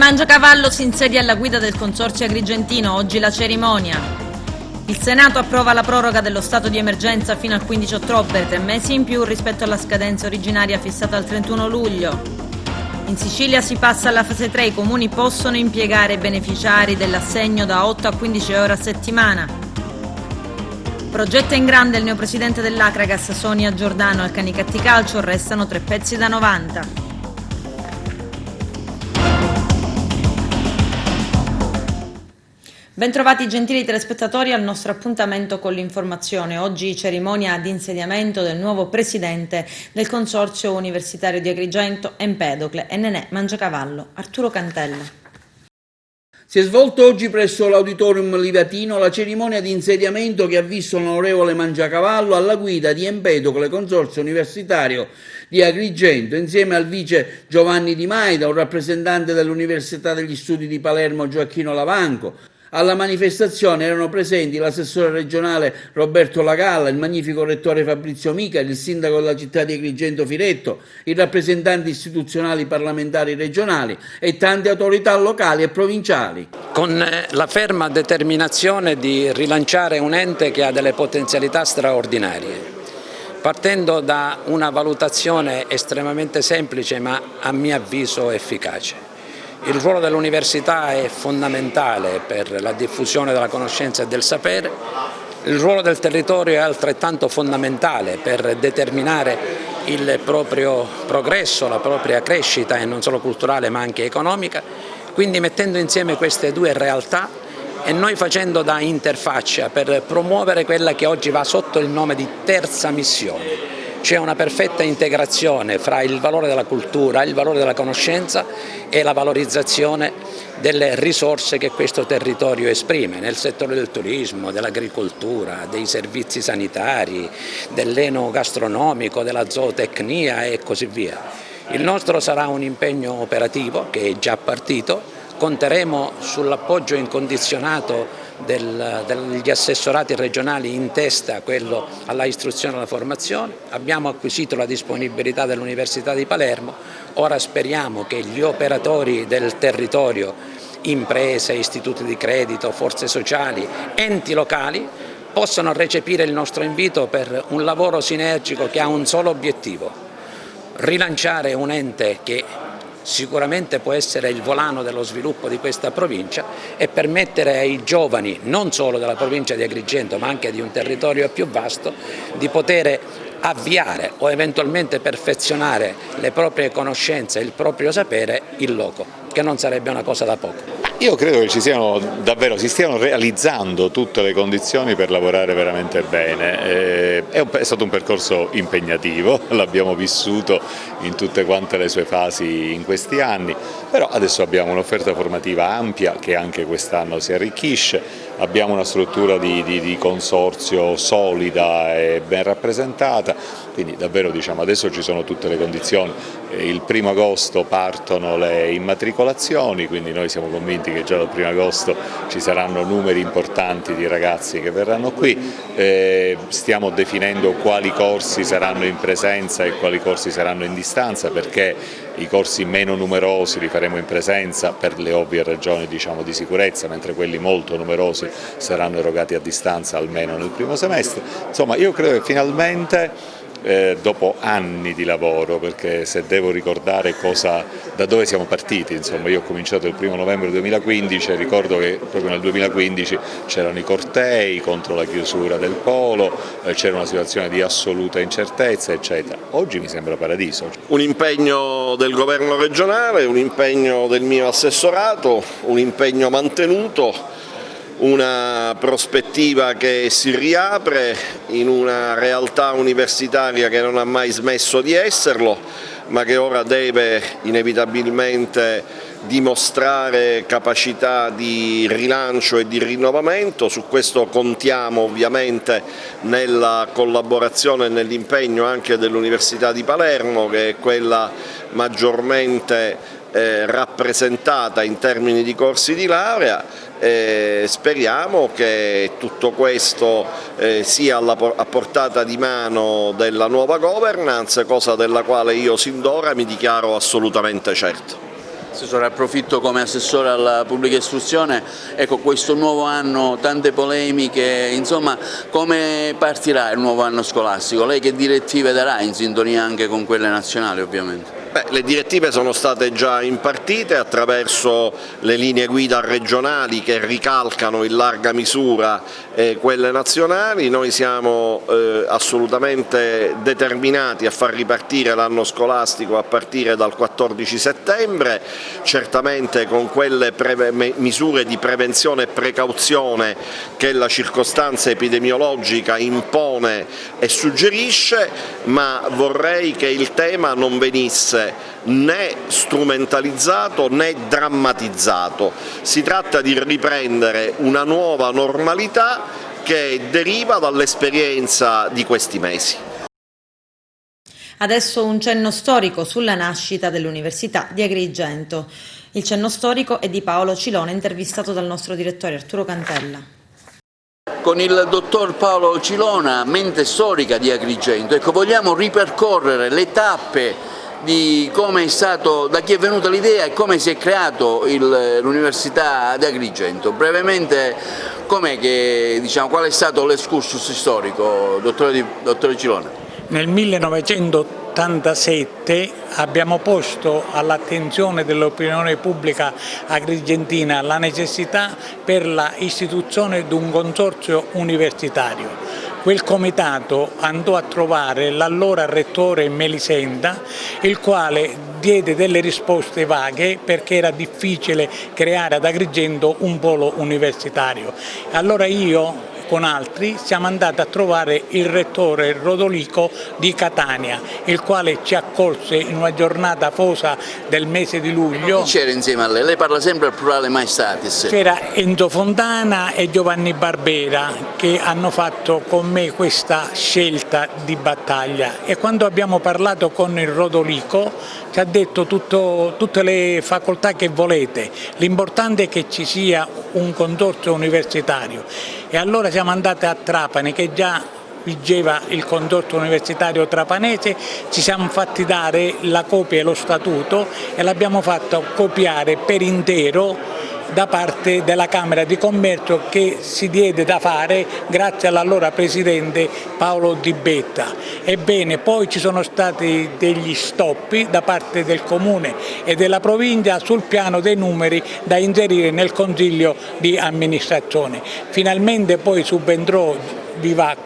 Mangiacavallo si insedia alla guida del Consorzio Agrigentino, oggi la cerimonia. Il Senato approva la proroga dello stato di emergenza fino al 15 ottobre, 3 mesi in più rispetto alla scadenza originaria fissata al 31 luglio. In Sicilia si passa alla fase 3, i comuni possono impiegare i beneficiari dell'assegno da 8 a 15 ore a settimana. Progetta in grande il neopresidente dell'Acragas, Sonia Giordano, al Canicetti Calcio restano 3 pezzi da 90. Bentrovati gentili telespettatori al nostro appuntamento con l'informazione. Oggi cerimonia di insediamento del nuovo presidente del Consorzio Universitario di Agrigento, Empedocle, e Nenè Mangiacavallo, Arturo Cantella. Si è svolto oggi presso l'Auditorium Livatino la cerimonia di insediamento che ha visto l'onorevole Mangiacavallo alla guida di Empedocle, Consorzio Universitario di Agrigento, insieme al vice Giovanni Di Maida, un rappresentante dell'Università degli Studi di Palermo Gioacchino Lavanco. Alla manifestazione erano presenti l'assessore regionale Roberto Lagalla, il magnifico rettore Fabrizio Mica, il sindaco della città di Agrigento Firetto, i rappresentanti istituzionali parlamentari regionali e tante autorità locali e provinciali. Con la ferma determinazione di rilanciare un ente che ha delle potenzialità straordinarie, partendo da una valutazione estremamente semplice ma a mio avviso efficace. Il ruolo dell'università è fondamentale per la diffusione della conoscenza e del sapere, il ruolo del territorio è altrettanto fondamentale per determinare il proprio progresso, la propria crescita e non solo culturale ma anche economica, quindi mettendo insieme queste due realtà e noi facendo da interfaccia per promuovere quella che oggi va sotto il nome di terza missione. C'è una perfetta integrazione fra il valore della cultura, il valore della conoscenza e la valorizzazione delle risorse che questo territorio esprime nel settore del turismo, dell'agricoltura, dei servizi sanitari, dell'enogastronomico, della zootecnia e così via. Il nostro sarà un impegno operativo che è già partito, conteremo sull'appoggio incondizionato degli assessorati regionali in testa quello alla istruzione e alla formazione, abbiamo acquisito la disponibilità dell'Università di Palermo, ora speriamo che gli operatori del territorio, imprese, istituti di credito, forze sociali, enti locali, possano recepire il nostro invito per un lavoro sinergico che ha un solo obiettivo: rilanciare un ente che sicuramente può essere il volano dello sviluppo di questa provincia e permettere ai giovani, non solo della provincia di Agrigento ma anche di un territorio più vasto, di poter avviare o eventualmente perfezionare le proprie conoscenze e il proprio sapere in loco, che non sarebbe una cosa da poco. Io credo che si stiano realizzando tutte le condizioni per lavorare veramente bene. È stato un percorso impegnativo, l'abbiamo vissuto in tutte quante le sue fasi in questi anni, però adesso abbiamo un'offerta formativa ampia che anche quest'anno si arricchisce, abbiamo una struttura di consorzio solida e ben rappresentata, quindi davvero adesso ci sono tutte le condizioni. Il 1° agosto partono le immatricolazioni, quindi noi siamo convinti che già dal 1° agosto ci saranno numeri importanti di ragazzi che verranno qui, stiamo definendo quali corsi saranno in presenza e quali corsi saranno in distanza, perché i corsi meno numerosi li faremo in presenza per le ovvie ragioni di sicurezza, mentre quelli molto numerosi saranno erogati a distanza almeno nel primo semestre. Insomma, io credo che finalmente dopo anni di lavoro, perché se devo ricordare da dove siamo partiti, insomma io ho cominciato il 1° novembre 2015 e ricordo che proprio nel 2015 c'erano i cortei contro la chiusura del polo, c'era una situazione di assoluta incertezza eccetera. Oggi mi sembra paradiso. Un impegno del governo regionale, un impegno del mio assessorato, un impegno mantenuto, una prospettiva che si riapre in una realtà universitaria che non ha mai smesso di esserlo, ma che ora deve inevitabilmente dimostrare capacità di rilancio e di rinnovamento. Su questo contiamo ovviamente nella collaborazione e nell'impegno anche dell'Università di Palermo, che è quella maggiormente rappresentata in termini di corsi di laurea. Speriamo che tutto questo sia a portata di mano della nuova governance, cosa della quale io sin d'ora mi dichiaro assolutamente certo. Assessore, approfitto come assessore alla pubblica istruzione, ecco, questo nuovo anno, tante polemiche, insomma, come partirà il nuovo anno scolastico? Lei che direttive darà, in sintonia anche con quelle nazionali ovviamente? Le direttive sono state già impartite attraverso le linee guida regionali che ricalcano in larga misura quelle nazionali. Noi siamo assolutamente determinati a far ripartire l'anno scolastico a partire dal 14 settembre, certamente con quelle misure di prevenzione e precauzione che la circostanza epidemiologica impone e suggerisce, ma vorrei che il tema non venisse né strumentalizzato né drammatizzato. Si tratta di riprendere una nuova normalità che deriva dall'esperienza di questi mesi. Adesso un cenno storico sulla nascita dell'Università di Agrigento. Il cenno storico è di Paolo Cilone, intervistato dal nostro direttore Arturo Cantella. Con il dottor Paolo Cilona, mente storica di Agrigento, ecco, vogliamo ripercorrere le tappe di come è stato, da chi è venuta l'idea e come si è creato l'Università di Agrigento. Brevemente, qual è stato l'escursus storico, dottore Cilona? Nel 1987 abbiamo posto all'attenzione dell'opinione pubblica agrigentina la necessità per l'istituzione di un consorzio universitario. Quel comitato andò a trovare l'allora rettore Melisenda, il quale diede delle risposte vaghe perché era difficile creare ad Agrigento un polo universitario. Allora io con altri siamo andati a trovare il rettore Rodolico di Catania, il quale ci accolse in una giornata fosa del mese di luglio. Chi c'era insieme a lei? Lei parla sempre al plurale maestatis. C'era Enzo Fontana e Giovanni Barbera che hanno fatto con me questa scelta di battaglia, e quando abbiamo parlato con il Rodolico ci ha detto tutte le facoltà che volete, l'importante è che ci sia un consorzio universitario. E allora siamo andati a Trapani, che già vigeva il consorzio universitario trapanese, ci siamo fatti dare la copia e lo statuto e l'abbiamo fatto copiare per intero da parte della Camera di Commercio, che si diede da fare grazie all'allora presidente Paolo Di Betta. Ebbene, poi ci sono stati degli stoppi da parte del Comune e della provincia sul piano dei numeri da inserire nel Consiglio di amministrazione. Finalmente poi subentrò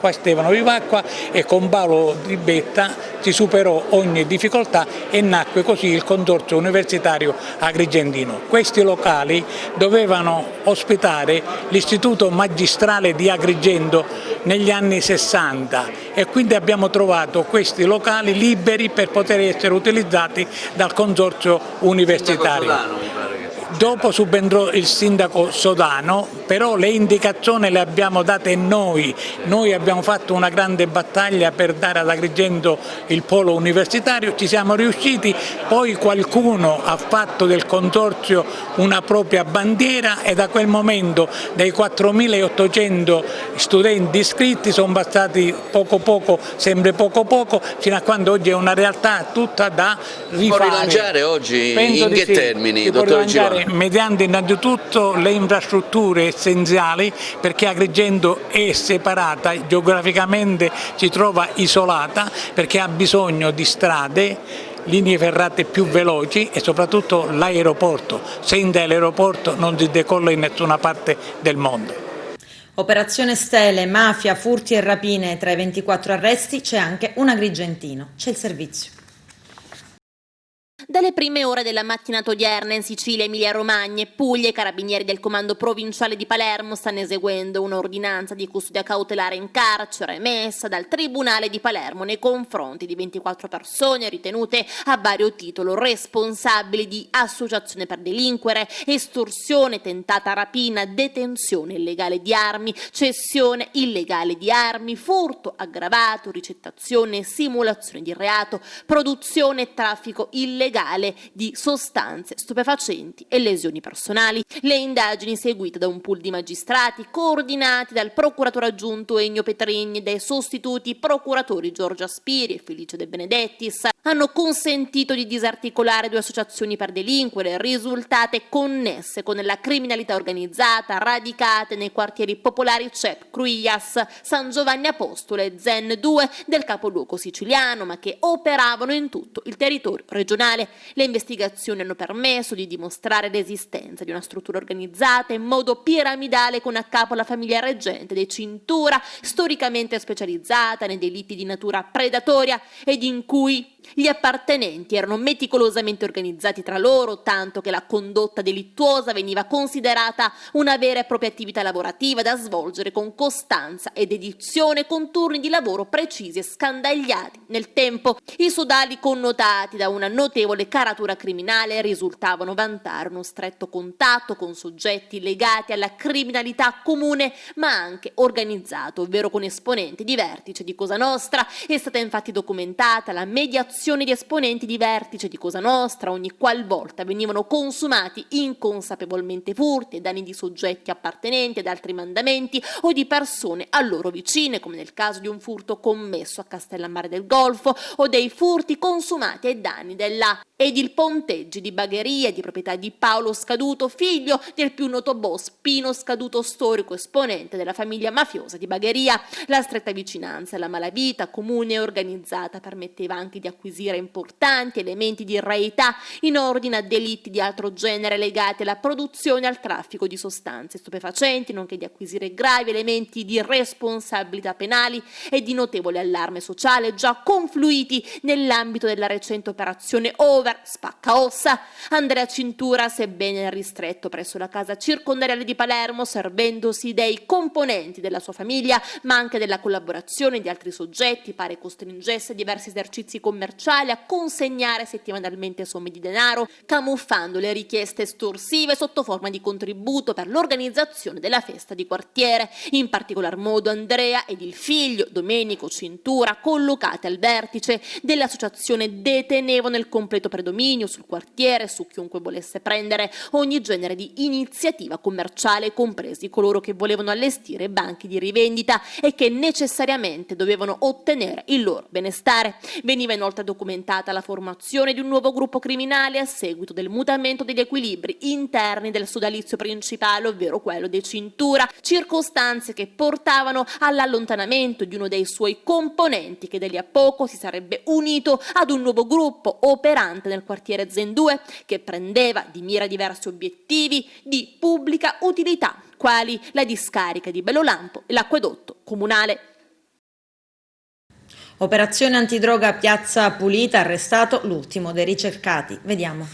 Stefano Vivacqua e con Paolo Di Betta si superò ogni difficoltà e nacque così il consorzio universitario agrigentino. Questi locali dovevano ospitare l'istituto magistrale di Agrigento negli anni 60 e quindi abbiamo trovato questi locali liberi per poter essere utilizzati dal consorzio universitario. Dopo subentrò il sindaco Sodano, però le indicazioni le abbiamo date noi abbiamo fatto una grande battaglia per dare ad Agrigento il polo universitario, ci siamo riusciti, poi qualcuno ha fatto del consorzio una propria bandiera e da quel momento dai 4.800 studenti iscritti sono bastati poco, sempre poco, fino a quando oggi è una realtà tutta da rifare. Può rilanciare oggi? Penso in che sì. termini, dottore Cilone? Mediante innanzitutto le infrastrutture essenziali, perché Agrigento è separata, geograficamente si trova isolata, perché ha bisogno di strade, linee ferrate più veloci e soprattutto l'aeroporto. Senza l'aeroporto non si decolla in nessuna parte del mondo. Operazione Stele, mafia, furti e rapine. Tra i 24 arresti c'è anche un agrigentino. C'è il servizio. Dalle prime ore della mattinata odierna in Sicilia, Emilia-Romagna e Puglia, i carabinieri del comando provinciale di Palermo stanno eseguendo un'ordinanza di custodia cautelare in carcere emessa dal Tribunale di Palermo nei confronti di 24 persone ritenute a vario titolo responsabili di associazione per delinquere, estorsione, tentata rapina, detenzione illegale di armi, cessione illegale di armi, furto aggravato, ricettazione e simulazione di reato, produzione e traffico illegale di sostanze stupefacenti e lesioni personali. Le indagini seguite da un pool di magistrati coordinati dal procuratore aggiunto Ennio Petrigni e dai sostituti procuratori Giorgia Spiri e Felice De Benedettis hanno consentito di disarticolare 2 associazioni per delinquere risultate connesse con la criminalità organizzata radicate nei quartieri popolari CEP, Cruillas, San Giovanni Apostolo e Zen 2 del capoluogo siciliano, ma che operavano in tutto il territorio regionale. Le investigazioni hanno permesso di dimostrare l'esistenza di una struttura organizzata in modo piramidale con a capo la famiglia reggente dei Cintura, storicamente specializzata nei delitti di natura predatoria ed in cui gli appartenenti erano meticolosamente organizzati tra loro, tanto che la condotta delittuosa veniva considerata una vera e propria attività lavorativa da svolgere con costanza e dedizione, con turni di lavoro precisi e scandagliati nel tempo. I sodali, connotati da una notevole caratura criminale, risultavano vantare uno stretto contatto con soggetti legati alla criminalità comune ma anche organizzato, ovvero con esponenti di vertice di Cosa Nostra. È stata infatti documentata la mediazione di esponenti di vertice di Cosa Nostra ogni qualvolta venivano consumati inconsapevolmente furti e danni di soggetti appartenenti ad altri mandamenti o di persone a loro vicine, come nel caso di un furto commesso a Castellammare del Golfo o dei furti consumati ai danni della Edil Ponteggi di Bagheria, di proprietà di Paolo Scaduto, figlio del più noto boss Pino Scaduto, storico esponente della famiglia mafiosa di Bagheria. La stretta vicinanza alla malavita comune e organizzata permetteva anche di acquisire importanti elementi di reità in ordine a delitti di altro genere legati alla produzione e al traffico di sostanze stupefacenti, nonché di acquisire gravi elementi di responsabilità penali e di notevole allarme sociale già confluiti nell'ambito della recente operazione Over Spacca Ossa. Andrea Cintura, sebbene ristretto presso la casa circondariale di Palermo, servendosi dei componenti della sua famiglia ma anche della collaborazione di altri soggetti, pare costringesse diversi esercizi commerciali a consegnare settimanalmente somme di denaro, camuffando le richieste estorsive sotto forma di contributo per l'organizzazione della festa di quartiere. In particolar modo Andrea ed il figlio Domenico Cintura, collocati al vertice dell'associazione, detenevano il completo predominio sul quartiere, su chiunque volesse prendere ogni genere di iniziativa commerciale, compresi coloro che volevano allestire banchi di rivendita e che necessariamente dovevano ottenere il loro benestare. Veniva inoltre documentata la formazione di un nuovo gruppo criminale a seguito del mutamento degli equilibri interni del sodalizio principale, ovvero quello dei Cintura, circostanze che portavano all'allontanamento di uno dei suoi componenti, che da lì a poco si sarebbe unito ad un nuovo gruppo operante nel quartiere Zen 2, che prendeva di mira diversi obiettivi di pubblica utilità, quali la discarica di Bellolampo e l'acquedotto comunale. Operazione antidroga a Piazza Pulita, arrestato l'ultimo dei ricercati. Vediamo.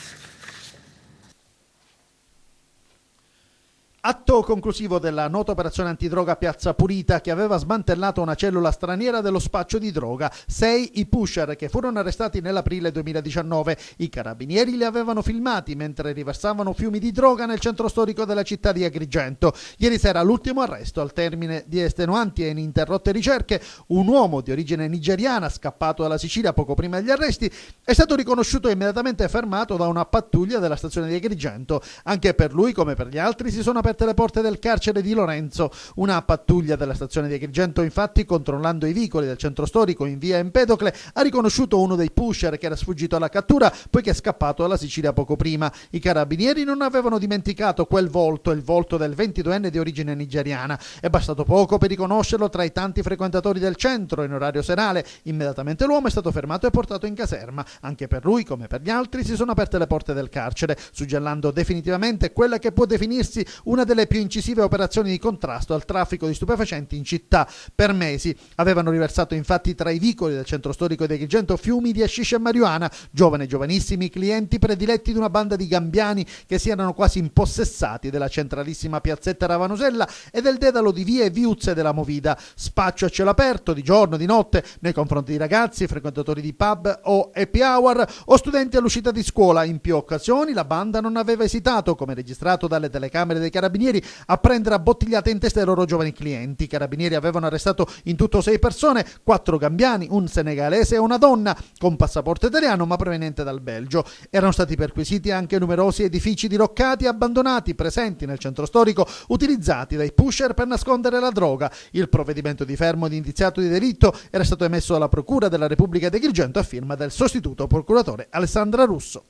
Atto conclusivo della nota operazione antidroga Piazza Pulita, che aveva smantellato una cellula straniera dello spaccio di droga. 6 i pusher che furono arrestati nell'aprile 2019. I carabinieri li avevano filmati mentre riversavano fiumi di droga nel centro storico della città di Agrigento. Ieri sera l'ultimo arresto, al termine di estenuanti e ininterrotte ricerche. Un uomo di origine nigeriana, scappato dalla Sicilia poco prima degli arresti, è stato riconosciuto e immediatamente fermato da una pattuglia della stazione di Agrigento. Anche per lui, come per gli altri, si sono aperte le porte del carcere di Lorenzo. Una pattuglia della stazione di Agrigento, infatti, controllando i vicoli del centro storico in via Empedocle, ha riconosciuto uno dei pusher che era sfuggito alla cattura poiché è scappato dalla Sicilia poco prima. I carabinieri non avevano dimenticato quel volto, il volto del 22enne di origine nigeriana. È bastato poco per riconoscerlo tra i tanti frequentatori del centro in orario serale. Immediatamente l'uomo è stato fermato e portato in caserma. Anche per lui, come per gli altri, si sono aperte le porte del carcere, suggellando definitivamente quella che può definirsi una delle più incisive operazioni di contrasto al traffico di stupefacenti in città. Per mesi avevano riversato infatti tra i vicoli del centro storico di Agrigento fiumi di hashish e marijuana, giovani e giovanissimi, clienti prediletti di una banda di gambiani che si erano quasi impossessati della centralissima piazzetta Ravanusella e del dedalo di vie e viuzze della Movida. Spaccio a cielo aperto, di giorno, di notte, nei confronti di ragazzi, frequentatori di pub o happy hour o studenti all'uscita di scuola. In più occasioni la banda non aveva esitato, come registrato dalle telecamere dei carabinieri, carabinieri a prendere a bottigliate in testa i loro giovani clienti. I carabinieri avevano arrestato in tutto 6 persone, 4 gambiani, un senegalese e una donna con passaporto italiano ma proveniente dal Belgio. Erano stati perquisiti anche numerosi edifici diroccati e abbandonati presenti nel centro storico, utilizzati dai pusher per nascondere la droga. Il provvedimento di fermo di indiziato di delitto era stato emesso dalla Procura della Repubblica di Agrigento a firma del sostituto procuratore Alessandra Russo.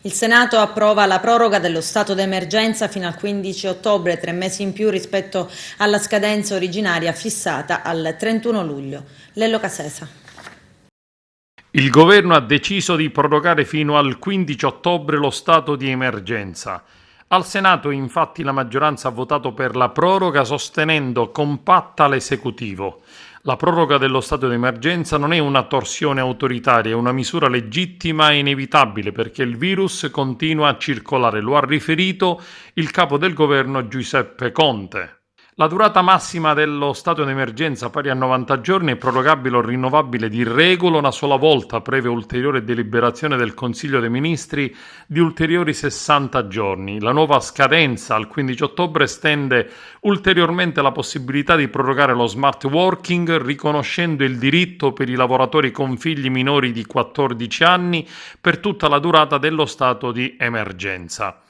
Il Senato approva la proroga dello stato d'emergenza fino al 15 ottobre, 3 mesi in più rispetto alla scadenza originaria fissata al 31 luglio. Lello Casesa. Il governo ha deciso di prorogare fino al 15 ottobre lo stato di emergenza. Al Senato, infatti, la maggioranza ha votato per la proroga sostenendo compatta l'esecutivo. La proroga dello stato di emergenza non è una torsione autoritaria, è una misura legittima e inevitabile perché il virus continua a circolare, lo ha riferito il capo del governo Giuseppe Conte. La durata massima dello stato di emergenza, pari a 90 giorni, è prorogabile o rinnovabile di regola una sola volta, previa ulteriore deliberazione del Consiglio dei Ministri di ulteriori 60 giorni. La nuova scadenza al 15 ottobre estende ulteriormente la possibilità di prorogare lo smart working, riconoscendo il diritto per i lavoratori con figli minori di 14 anni per tutta la durata dello stato di emergenza.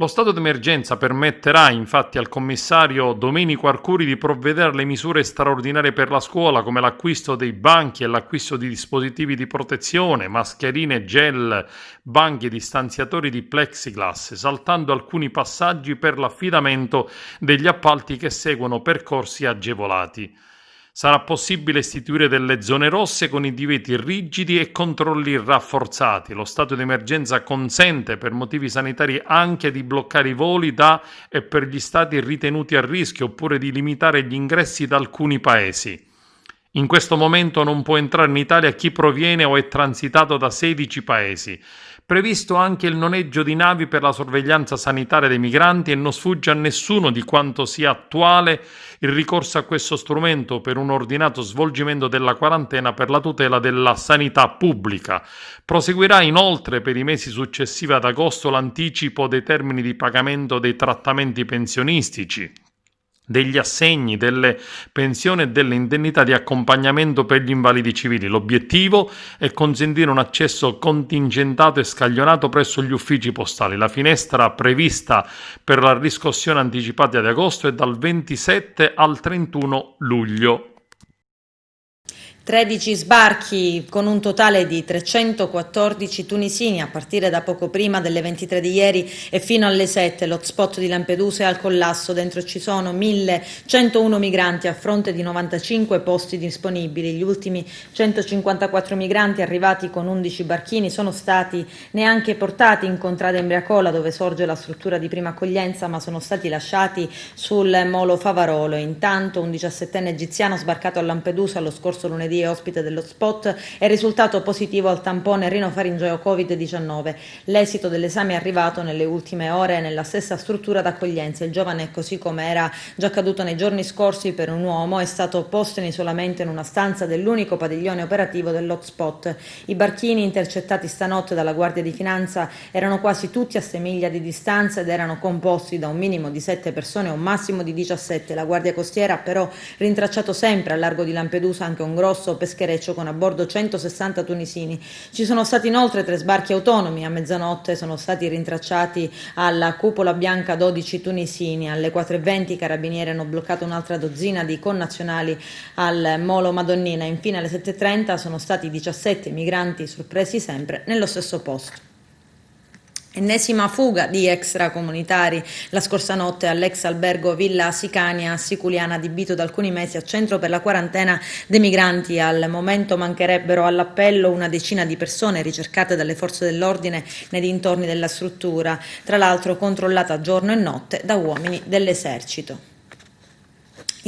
Lo stato d'emergenza permetterà infatti al commissario Domenico Arcuri di provvedere alle misure straordinarie per la scuola come l'acquisto dei banchi e l'acquisto di dispositivi di protezione, mascherine, gel, banchi e distanziatori di plexiglass, saltando alcuni passaggi per l'affidamento degli appalti che seguono percorsi agevolati. Sarà possibile istituire delle zone rosse con i divieti rigidi e controlli rafforzati. Lo stato di emergenza consente per motivi sanitari anche di bloccare i voli da e per gli stati ritenuti a rischio oppure di limitare gli ingressi da alcuni paesi. In questo momento non può entrare in Italia chi proviene o è transitato da 16 paesi. Previsto anche il noleggio di navi per la sorveglianza sanitaria dei migranti e non sfugge a nessuno di quanto sia attuale il ricorso a questo strumento per un ordinato svolgimento della quarantena per la tutela della sanità pubblica. Proseguirà inoltre per i mesi successivi ad agosto l'anticipo dei termini di pagamento dei trattamenti pensionistici, degli assegni, delle pensioni e delle indennità di accompagnamento per gli invalidi civili. L'obiettivo è consentire un accesso contingentato e scaglionato presso gli uffici postali. La finestra prevista per la riscossione anticipata di agosto è dal 27 al 31 luglio. 13 sbarchi con un totale di 314 tunisini a partire da poco prima delle 23 di ieri e fino alle 7. L'hotspot di Lampedusa è al collasso, dentro ci sono 1101 migranti a fronte di 95 posti disponibili. Gli ultimi 154 migranti arrivati con 11 barchini sono stati neanche portati in contrada Embriacola dove sorge la struttura di prima accoglienza, ma sono stati lasciati sul molo Favarolo. Intanto un 17enne egiziano sbarcato a Lampedusa lo scorso lunedì ospite dello spot è risultato positivo al tampone rinofaringeo Covid-19. L'esito dell'esame è arrivato nelle ultime ore nella stessa struttura d'accoglienza. Il giovane, così come era già accaduto nei giorni scorsi per un uomo, è stato posto in isolamento in una stanza dell'unico padiglione operativo dell'hotspot. I barchini intercettati stanotte dalla Guardia di Finanza erano quasi tutti a 6 miglia di distanza ed erano composti da un minimo di 7 persone e un massimo di 17. La Guardia Costiera ha però rintracciato sempre al largo di Lampedusa anche un grosso peschereccio con a bordo 160 tunisini. Ci sono stati inoltre 3 sbarchi autonomi. A mezzanotte sono stati rintracciati alla Cupola Bianca 12 tunisini. Alle 4:20 i carabinieri hanno bloccato un'altra dozzina di connazionali al molo Madonnina. Infine alle 7:30 sono stati 17 migranti sorpresi sempre nello stesso posto. Ennesima fuga di extracomunitari la scorsa notte all'ex albergo Villa Sicania a Siculiana, adibito da alcuni mesi a centro per la quarantena dei migranti. Al momento mancherebbero all'appello una decina di persone ricercate dalle forze dell'ordine nei dintorni della struttura, tra l'altro controllata giorno e notte da uomini dell'esercito.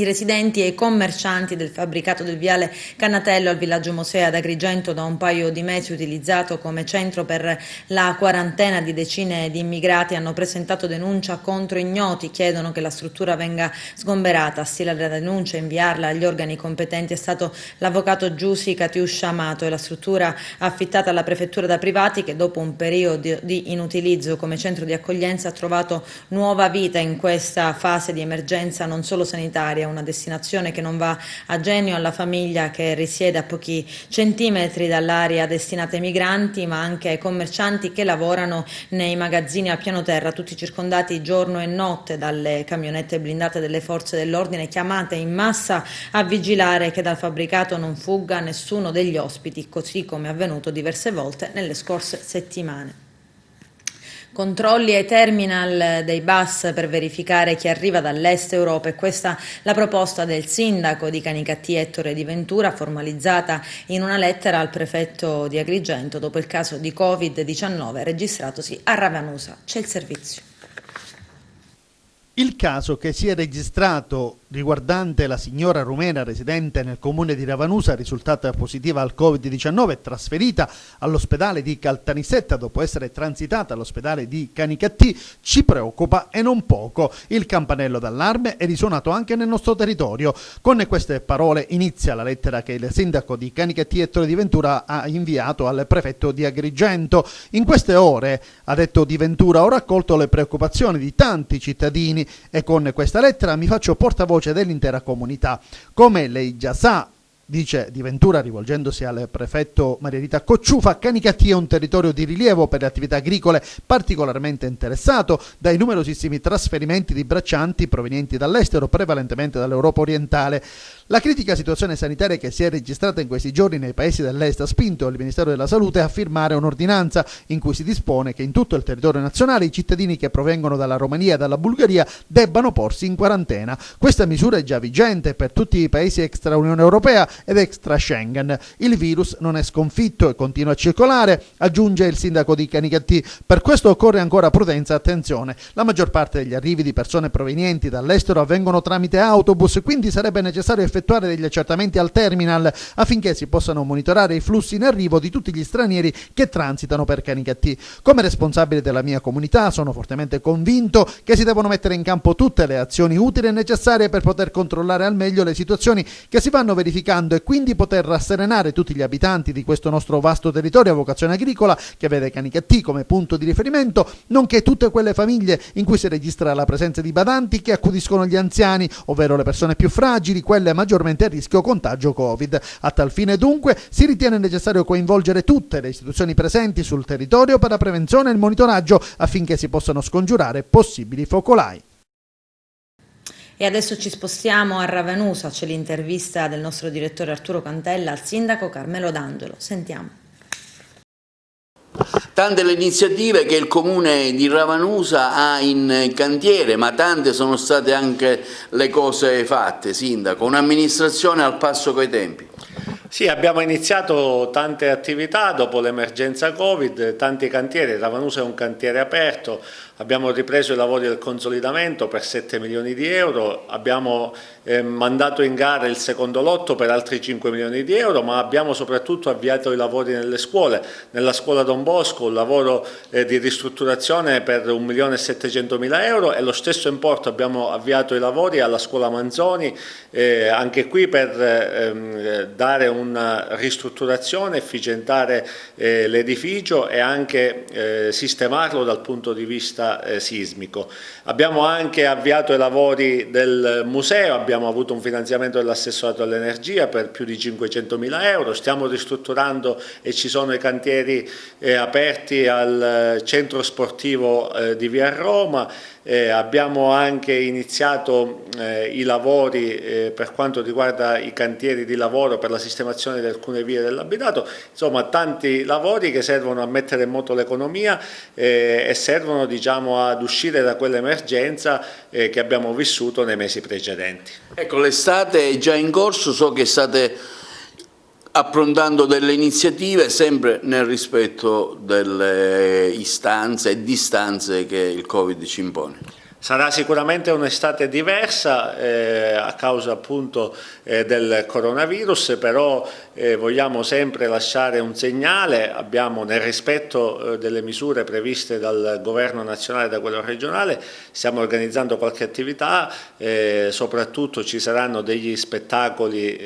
I residenti e i commercianti del fabbricato del viale Cannatello al villaggio Mosè ad Agrigento, da un paio di mesi utilizzato come centro per la quarantena di decine di immigrati, hanno presentato denuncia contro ignoti, chiedono che la struttura venga sgomberata. A stilare la denuncia e inviarla agli organi competenti è stato l'avvocato Giussi Catiuscia Amato, e la struttura affittata alla prefettura da privati, che dopo un periodo di inutilizzo come centro di accoglienza ha trovato nuova vita in questa fase di emergenza non solo sanitaria. Una destinazione che non va a genio alla famiglia che risiede a pochi centimetri dall'area destinata ai migranti, ma anche ai commercianti che lavorano nei magazzini a piano terra, tutti circondati giorno e notte dalle camionette blindate delle forze dell'ordine, chiamate in massa a vigilare che dal fabbricato non fugga nessuno degli ospiti, così come è avvenuto diverse volte nelle scorse settimane. Controlli ai terminal dei bus per verificare chi arriva dall'est Europa, e questa la proposta del sindaco di Canicattì Ettore Di Ventura, formalizzata in una lettera al prefetto di Agrigento dopo il caso di Covid-19 registratosi a Ravanusa. C'è il servizio. Il caso che si è registrato riguardante la signora rumena residente nel comune di Ravanusa, risultata positiva al Covid-19 e trasferita all'ospedale di Caltanissetta dopo essere transitata all'ospedale di Canicattì, ci preoccupa e non poco. Il campanello d'allarme è risuonato anche nel nostro territorio. Con queste parole inizia la lettera che il sindaco di Canicattì Ettore Di Ventura ha inviato al prefetto di Agrigento. In queste ore, ha detto Di Ventura, ho raccolto le preoccupazioni di tanti cittadini e con questa lettera mi faccio portavoce dell'intera comunità. Come lei già sa, dice Di Ventura rivolgendosi al prefetto Maria Rita Cocciufa, Canicattì è un territorio di rilievo per le attività agricole particolarmente interessato dai numerosissimi trasferimenti di braccianti provenienti dall'estero, prevalentemente dall'Europa orientale. La critica situazione sanitaria che si è registrata in questi giorni nei paesi dell'est ha spinto il Ministero della Salute a firmare un'ordinanza in cui si dispone che in tutto il territorio nazionale i cittadini che provengono dalla Romania e dalla Bulgaria debbano porsi in quarantena. Questa misura è già vigente per tutti i paesi extra Unione Europea ed extra Schengen. Il virus non è sconfitto e continua a circolare, aggiunge il sindaco di Canicattì. Per questo occorre ancora prudenza e attenzione. La maggior parte degli arrivi di persone provenienti dall'estero avvengono tramite autobus, quindi sarebbe necessario effettuare degli accertamenti al terminal affinché si possano monitorare i flussi in arrivo di tutti gli stranieri che transitano per Canicattì. Come responsabile della mia comunità sono fortemente convinto che si devono mettere in campo tutte le azioni utili e necessarie per poter controllare al meglio le situazioni che si vanno verificando e quindi poter rasserenare tutti gli abitanti di questo nostro vasto territorio a vocazione agricola che vede Canicattì come punto di riferimento, nonché tutte quelle famiglie in cui si registra la presenza di badanti che accudiscono gli anziani, ovvero le persone più fragili, quelle maggiormente a rischio contagio Covid. A tal fine dunque si ritiene necessario coinvolgere tutte le istituzioni presenti sul territorio per la prevenzione e il monitoraggio affinché si possano scongiurare possibili focolai. E adesso ci spostiamo a Ravanusa, c'è l'intervista del nostro direttore Arturo Cantella al sindaco Carmelo D'Angelo. Sentiamo. Tante le iniziative che il comune di Ravanusa ha in cantiere, ma tante sono state anche le cose fatte, sindaco, un'amministrazione al passo coi tempi. Sì, abbiamo iniziato tante attività dopo l'emergenza Covid, tanti cantieri. Ravanusa è un cantiere aperto, abbiamo ripreso i lavori del consolidamento per 7 milioni di euro, abbiamo mandato in gara il secondo lotto per altri 5 milioni di euro, ma abbiamo soprattutto avviato i lavori nelle scuole. Nella scuola Don Bosco un lavoro di ristrutturazione per 1.700.000 euro e lo stesso importo abbiamo avviato i lavori alla scuola Manzoni, anche qui per dare una ristrutturazione, efficientare l'edificio e anche sistemarlo dal punto di vista sismico. Abbiamo anche avviato i lavori del museo, abbiamo avuto un finanziamento dell'assessorato all'energia per più di 500.000 euro, stiamo ristrutturando e ci sono i cantieri aperti al centro sportivo di Via Roma. Abbiamo anche iniziato i lavori per quanto riguarda i cantieri di lavoro per la sistemazione di alcune vie dell'abitato, insomma tanti lavori che servono a mettere in moto l'economia e servono, diciamo, ad uscire da quell'emergenza che abbiamo vissuto nei mesi precedenti. Ecco, l'estate è già in corso, so che state approntando delle iniziative sempre nel rispetto delle istanze e distanze che il Covid ci impone. Sarà sicuramente un'estate diversa a causa appunto del coronavirus, però vogliamo sempre lasciare un segnale. Abbiamo, nel rispetto delle misure previste dal governo nazionale e da quello regionale, stiamo organizzando qualche attività, soprattutto ci saranno degli spettacoli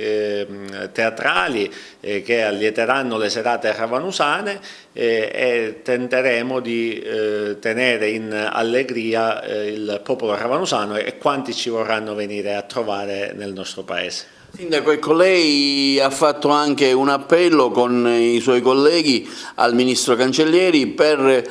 teatrali che allieteranno le serate ravanusane e tenteremo di tenere in allegria il popolo ravanusano e quanti ci vorranno venire a trovare nel nostro paese. Sindaco, ecco, lei ha fatto anche un appello con i suoi colleghi al Ministro Cancellieri per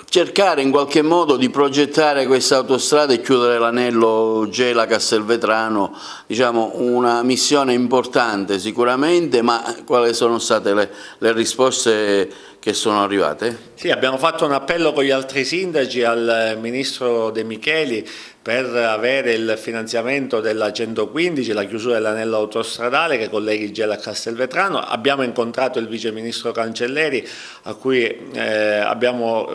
cercare in qualche modo di progettare questa autostrada e chiudere l'anello Gela-Castelvetrano, diciamo una missione importante sicuramente, ma quali sono state le risposte che sono arrivate? Sì, abbiamo fatto un appello con gli altri sindaci al Ministro De Micheli per avere il finanziamento della 115, la chiusura dell'anello autostradale che colleghi Gela a Castelvetrano. Abbiamo incontrato il Vice Ministro Cancellieri a cui abbiamo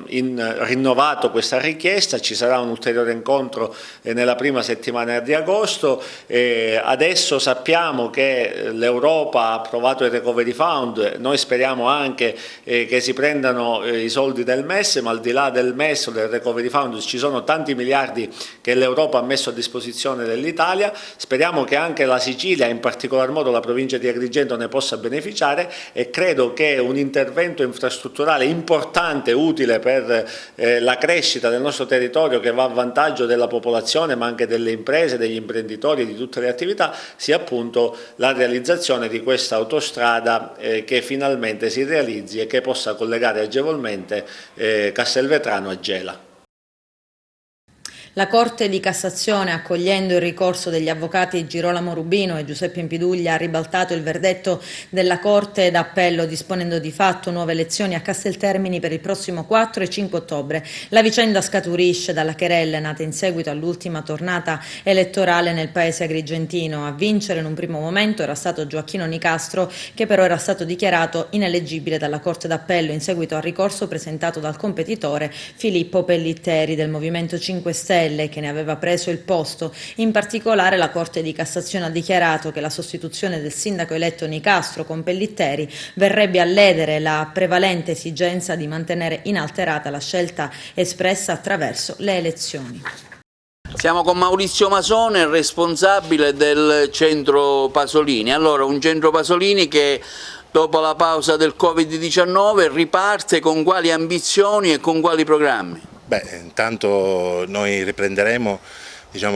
rinnovato questa richiesta, ci sarà un ulteriore incontro nella prima settimana di agosto. Adesso sappiamo che l'Europa ha approvato il Recovery Fund, noi speriamo anche che si prendano i soldi del MES, ma al di là del MES o del Recovery Fund ci sono tanti miliardi che l'Europa ha messo a disposizione dell'Italia. Speriamo che anche la Sicilia, in particolar modo la provincia di Agrigento, ne possa beneficiare e credo che un intervento infrastrutturale importante, utile per la crescita del nostro territorio, che va a vantaggio della popolazione ma anche delle imprese, degli imprenditori e di tutte le attività, sia appunto la realizzazione di questa autostrada che finalmente si realizzi e che possa collegare agevolmente Castelvetrano a Gela. La Corte di Cassazione, accogliendo il ricorso degli avvocati Girolamo Rubino e Giuseppe Impiduglia, ha ribaltato il verdetto della Corte d'Appello, disponendo di fatto nuove elezioni a Casteltermini per il prossimo 4 e 5 ottobre. La vicenda scaturisce dalla querella nata in seguito all'ultima tornata elettorale nel paese agrigentino. A vincere in un primo momento era stato Gioacchino Nicastro, che però era stato dichiarato ineleggibile dalla Corte d'Appello in seguito al ricorso presentato dal competitore Filippo Pellitteri del Movimento 5 Stelle, che ne aveva preso il posto. In particolare la Corte di Cassazione ha dichiarato che la sostituzione del sindaco eletto Nicastro con Pellitteri verrebbe a ledere la prevalente esigenza di mantenere inalterata la scelta espressa attraverso le elezioni. Siamo con Maurizio Masone, responsabile del Centro Pasolini. Allora, un Centro Pasolini che dopo la pausa del Covid-19 riparte con quali ambizioni e con quali programmi? Beh, intanto noi riprenderemo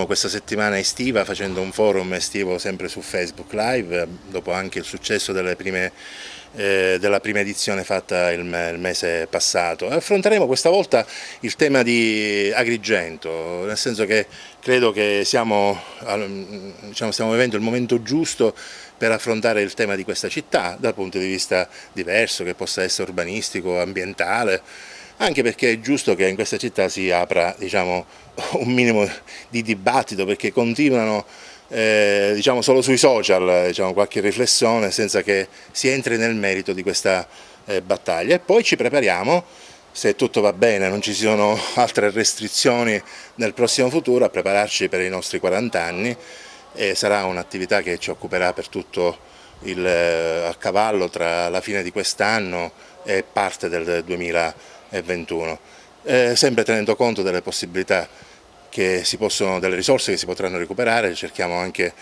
questa settimana estiva facendo un forum estivo sempre su Facebook Live, dopo anche il successo della prima edizione fatta il mese passato. Affronteremo questa volta il tema di Agrigento, nel senso che credo che stiamo vivendo il momento giusto per affrontare il tema di questa città dal punto di vista diverso, che possa essere urbanistico, ambientale, anche perché è giusto che in questa città si apra un minimo di dibattito, perché continuano solo sui social qualche riflessione senza che si entri nel merito di questa battaglia. E poi ci prepariamo, se tutto va bene, non ci sono altre restrizioni nel prossimo futuro, a prepararci per i nostri 40 anni e sarà un'attività che ci occuperà per tutto a cavallo tra la fine di quest'anno e parte del 2021, sempre tenendo conto delle possibilità delle risorse che si potranno recuperare. Cerchiamo anche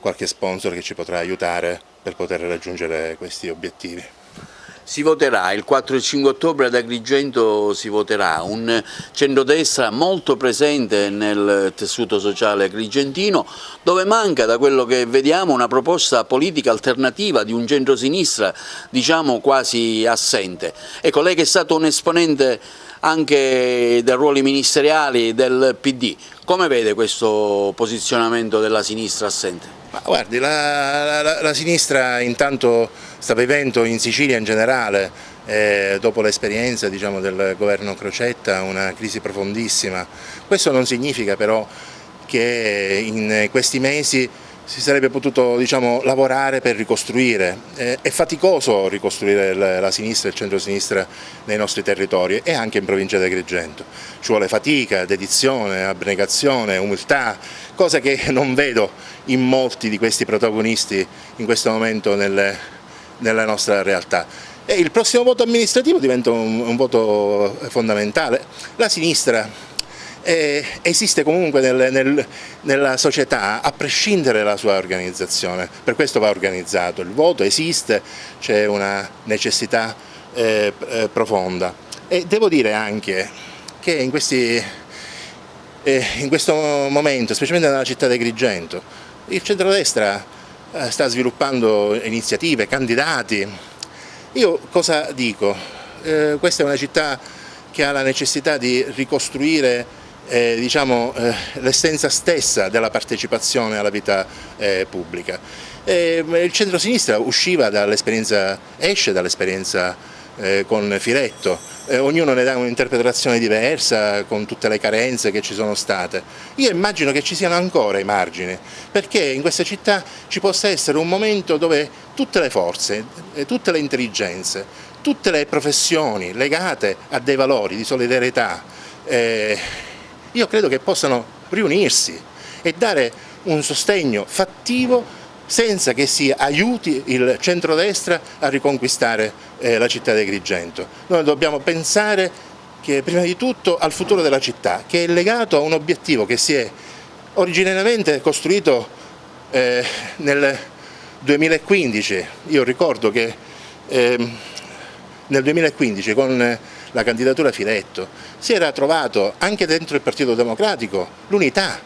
qualche sponsor che ci potrà aiutare per poter raggiungere questi obiettivi. Si voterà il 4 e 5 ottobre ad Agrigento, si voterà un centrodestra molto presente nel tessuto sociale agrigentino, dove manca, da quello che vediamo, una proposta politica alternativa di un centrosinistra quasi assente. Ecco, lei che è stato un esponente anche dei ruoli ministeriali del PD, come vede questo posizionamento della sinistra assente? Ma guardi, la sinistra intanto sta vivendo in Sicilia in generale, dopo l'esperienza del governo Crocetta, una crisi profondissima. Questo non significa però che in questi mesi si sarebbe potuto lavorare per ricostruire. È faticoso ricostruire la sinistra e il centro-sinistra nei nostri territori e anche in provincia di Agrigento. Ci vuole fatica, dedizione, abnegazione, umiltà, cosa che non vedo in molti di questi protagonisti in questo momento nella nostra realtà. E il prossimo voto amministrativo diventa un voto fondamentale. La sinistra esiste comunque nella società a prescindere dalla sua organizzazione, per questo va organizzato, il voto esiste, c'è una necessità profonda e devo dire anche che in questo momento, specialmente nella città di Agrigento, il centrodestra sta sviluppando iniziative, candidati. Io cosa dico? Questa è una città che ha la necessità di ricostruire l'essenza stessa della partecipazione alla vita pubblica. Il centro-sinistra esce dall'esperienza con Filetto, ognuno ne dà un'interpretazione diversa con tutte le carenze che ci sono state. Io immagino che ci siano ancora i margini, perché in questa città ci possa essere un momento dove tutte le forze, tutte le intelligenze, tutte le professioni legate a dei valori di solidarietà, io credo che possano riunirsi e dare un sostegno fattivo senza che si aiuti il centrodestra a riconquistare la città di Agrigento. Noi dobbiamo pensare che prima di tutto al futuro della città, che è legato a un obiettivo che si è originariamente costruito nel 2015. Io ricordo che nel 2015 con la candidatura Filetto si era trovato anche dentro il Partito Democratico l'unità,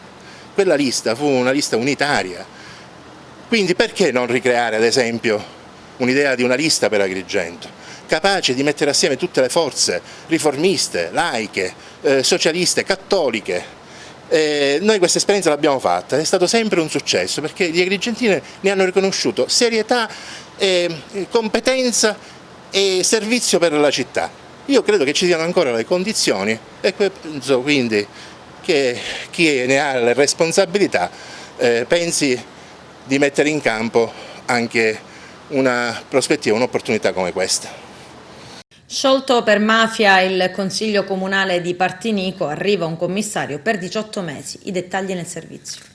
quella lista fu una lista unitaria, quindi perché non ricreare ad esempio un'idea di una lista per Agrigento, capace di mettere assieme tutte le forze riformiste, laiche, socialiste, cattoliche. Noi questa esperienza l'abbiamo fatta, è stato sempre un successo perché gli agrigentini ne hanno riconosciuto serietà, competenza e servizio per la città. Io credo che ci siano ancora le condizioni e penso quindi che chi ne ha le responsabilità pensi di mettere in campo anche una prospettiva, un'opportunità come questa. Sciolto per mafia il Consiglio Comunale di Partinico, arriva un commissario per 18 mesi. I dettagli nel servizio.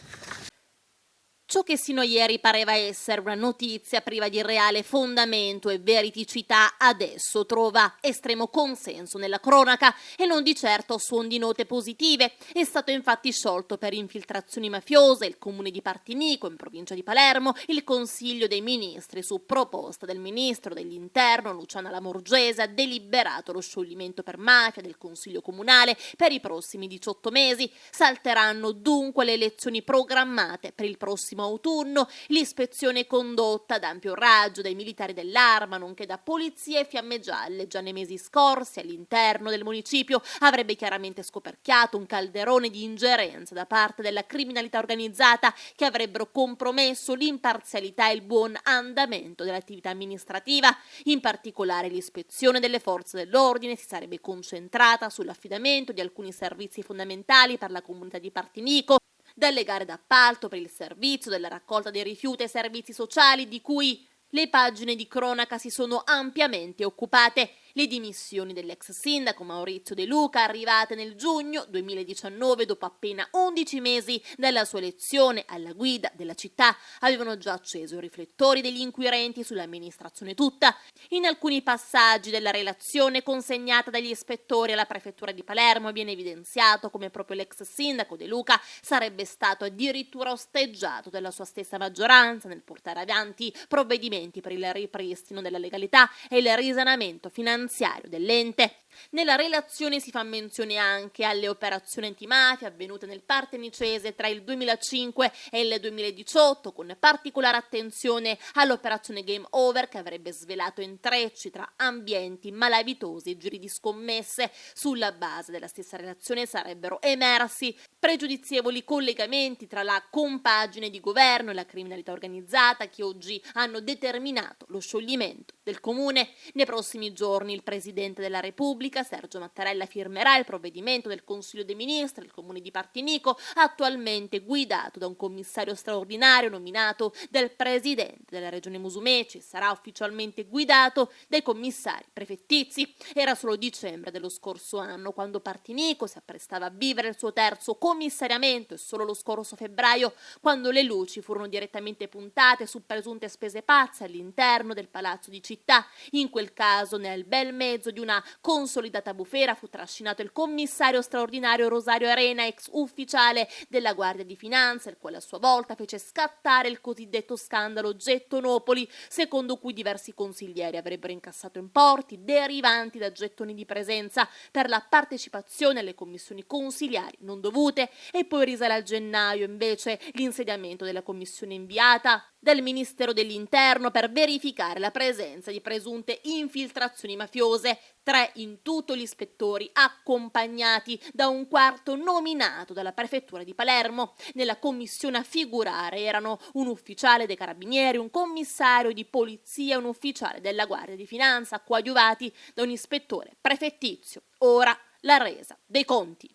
Ciò che sino a ieri pareva essere una notizia priva di reale fondamento e veridicità adesso trova estremo consenso nella cronaca e non di certo suon di note positive. È stato infatti sciolto per infiltrazioni mafiose il comune di Partinico in provincia di Palermo, il Consiglio dei Ministri su proposta del ministro dell'Interno Luciana Lamorgese ha deliberato lo scioglimento per mafia del Consiglio Comunale per i prossimi 18 mesi. Salteranno dunque le elezioni programmate per il prossimo autunno, l'ispezione condotta ad ampio raggio dai militari dell'Arma nonché da polizia e fiamme gialle già nei mesi scorsi all'interno del municipio avrebbe chiaramente scoperchiato un calderone di ingerenza da parte della criminalità organizzata che avrebbero compromesso l'imparzialità e il buon andamento dell'attività amministrativa. In particolare l'ispezione delle forze dell'ordine si sarebbe concentrata sull'affidamento di alcuni servizi fondamentali per la comunità di Partinico, dalle gare d'appalto per il servizio della raccolta dei rifiuti e servizi sociali di cui le pagine di cronaca si sono ampiamente occupate. Le dimissioni dell'ex sindaco Maurizio De Luca, arrivate nel giugno 2019 dopo appena 11 mesi dalla sua elezione alla guida della città, avevano già acceso i riflettori degli inquirenti sull'amministrazione tutta. In alcuni passaggi della relazione consegnata dagli ispettori alla prefettura di Palermo viene evidenziato come proprio l'ex sindaco De Luca sarebbe stato addirittura osteggiato dalla sua stessa maggioranza nel portare avanti provvedimenti per il ripristino della legalità e il risanamento finanziario dell'ente. Nella relazione si fa menzione anche alle operazioni antimafia avvenute nel Partenicese tra il 2005 e il 2018, con particolare attenzione all'operazione Game Over che avrebbe svelato intrecci tra ambienti malavitosi e giri di scommesse. Sulla base della stessa relazione sarebbero emersi pregiudizievoli collegamenti tra la compagine di governo e la criminalità organizzata che oggi hanno determinato lo scioglimento del comune. Nei prossimi giorni il Presidente della Repubblica Repubblica Sergio Mattarella firmerà il provvedimento del Consiglio dei Ministri del Comune di Partinico, attualmente guidato da un commissario straordinario nominato dal presidente della Regione Musumeci. Sarà ufficialmente guidato dai commissari prefettizi. Era solo dicembre dello scorso anno quando Partinico si apprestava a vivere il suo terzo commissariamento e solo lo scorso febbraio quando le luci furono direttamente puntate su presunte spese pazze all'interno del Palazzo di Città. In quel caso, nel bel mezzo di una consolidata bufera, fu trascinato il commissario straordinario Rosario Arena, ex ufficiale della Guardia di Finanza, il quale a sua volta fece scattare il cosiddetto scandalo Gettonopoli, secondo cui diversi consiglieri avrebbero incassato importi derivanti da gettoni di presenza per la partecipazione alle commissioni consiliari non dovute. E poi risale al gennaio invece l'insediamento della commissione inviata dal Ministero dell'Interno per verificare la presenza di presunte infiltrazioni mafiose. 3 in tutto gli ispettori, accompagnati da un quarto nominato dalla prefettura di Palermo. Nella commissione a figurare erano un ufficiale dei Carabinieri, un commissario di polizia e un ufficiale della Guardia di Finanza, coadiuvati da un ispettore prefettizio. Ora la resa dei conti.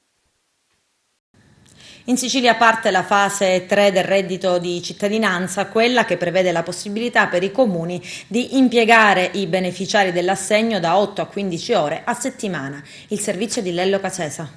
In Sicilia parte la fase 3 del reddito di cittadinanza, quella che prevede la possibilità per i comuni di impiegare i beneficiari dell'assegno da 8 a 15 ore a settimana. Il servizio di Lello Casesa.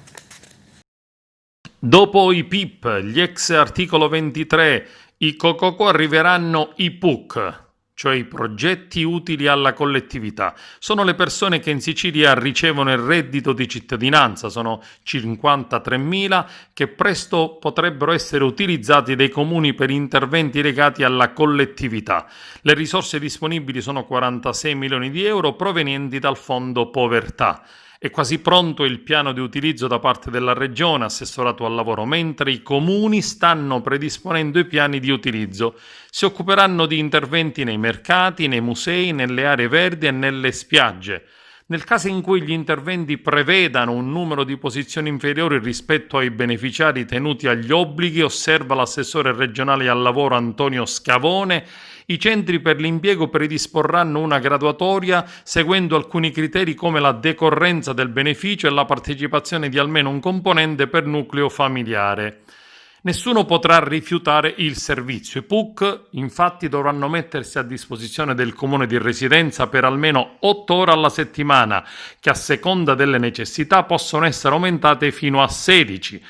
Dopo i PIP, gli ex articolo 23, i COCOCO arriveranno i PUC, cioè i progetti utili alla collettività. Sono le persone che in Sicilia ricevono il reddito di cittadinanza, sono 53.000 che presto potrebbero essere utilizzati dai comuni per interventi legati alla collettività. Le risorse disponibili sono 46 milioni di euro provenienti dal Fondo Povertà. È quasi pronto il piano di utilizzo da parte della Regione, assessorato al lavoro, mentre i comuni stanno predisponendo i piani di utilizzo. Si occuperanno di interventi nei mercati, nei musei, nelle aree verdi e nelle spiagge. Nel caso in cui gli interventi prevedano un numero di posizioni inferiori rispetto ai beneficiari tenuti agli obblighi, osserva l'assessore regionale al lavoro Antonio Scavone, i centri per l'impiego predisporranno una graduatoria seguendo alcuni criteri come la decorrenza del beneficio e la partecipazione di almeno un componente per nucleo familiare. Nessuno potrà rifiutare il servizio. I PUC infatti dovranno mettersi a disposizione del comune di residenza per almeno 8 ore alla settimana, che a seconda delle necessità possono essere aumentate fino a 16.